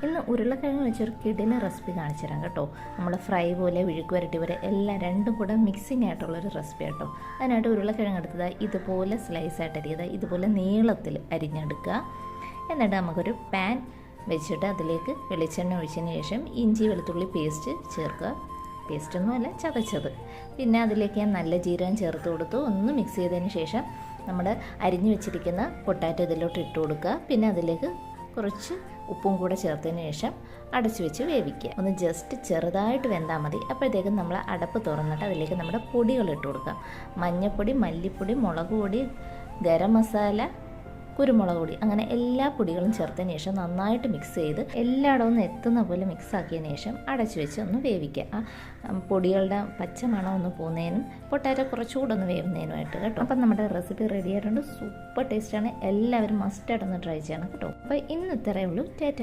ഇന്ന് ഉരുളക്കിഴങ്ങ് വെച്ചൊരു കിടിലൻ റെസിപ്പി കാണിച്ചു തരാം കേട്ടോ. നമ്മൾ ഫ്രൈ പോലെ വിഴുക്ക് വരട്ടി പോലെ എല്ലാം രണ്ടും കൂടെ മിക്സിങ് ആയിട്ടുള്ളൊരു റെസിപ്പി കേട്ടോ. അതിനായിട്ട് ഉരുളക്കിഴങ്ങ് എടുത്തത് ഇതുപോലെ സ്ലൈസായിട്ട് അരിയത് ഇതുപോലെ നീളത്തിൽ അരിഞ്ഞെടുക്കുക. എന്നിട്ട് നമുക്കൊരു പാൻ വെച്ചിട്ട് അതിലേക്ക് വെളിച്ചെണ്ണ ഒഴിച്ചതിന് ശേഷം ഇഞ്ചി വെളുത്തുള്ളി പേസ്റ്റ് ചേർക്കുക. പേസ്റ്റൊന്നുമല്ല, ചതച്ചത്. പിന്നെ അതിലേക്ക് ഞാൻ നല്ല ജീരകം ചേർത്ത് കൊടുത്തു. ഒന്ന് മിക്സ് ചെയ്തതിന് ശേഷം നമ്മൾ അരിഞ്ഞു വെച്ചിരിക്കുന്ന പൊട്ടാറ്റോ ഇതിലോട്ട് ഇട്ട് കൊടുക്കുക. പിന്നെ അതിലേക്ക് കുറച്ച് ഉപ്പും കൂടെ ചേർത്തതിന് ശേഷം അടച്ചു വെച്ച് വേവിക്കുക. ഒന്ന് ജസ്റ്റ് ചെറുതായിട്ട് വെന്താൽ മതി. അപ്പോഴത്തേക്കും നമ്മൾ അടപ്പ് തുറന്നിട്ട് അതിലേക്ക് നമ്മുടെ പൊടികൾ ഇട്ട് കൊടുക്കാം. മഞ്ഞൾപ്പൊടി, മല്ലിപ്പൊടി, മുളക് പൊടി, ഗരം മസാല, കുരുമുളക് പൊടി, അങ്ങനെ എല്ലാ പൊടികളും ചേർത്തതിന് ശേഷം നന്നായിട്ട് മിക്സ് ചെയ്ത് എല്ലായിടവും ഒന്ന് എത്തുന്ന പോലെ മിക്സ് ആക്കിയതിന് ശേഷം അടച്ചു വെച്ച് ഒന്ന് വേവിക്കുക. ആ പൊടികളുടെ പച്ചമണം ഒന്ന് പോകുന്നതിനും പൊട്ടാറ്റോ കുറച്ചുകൂടെ ഒന്ന് വേവുന്നതിനുമായിട്ട് കേട്ടോ. അപ്പം നമ്മുടെ റെസിപ്പി റെഡി ആയിട്ടുണ്ട്. സൂപ്പർ ടേസ്റ്റാണ്. എല്ലാവരും മസ്റ്റായിട്ടൊന്ന് ട്രൈ ചെയ്യണം കേട്ടോ. അപ്പോൾ ഇന്ന് ഇത്രയേ ഉള്ളൂ.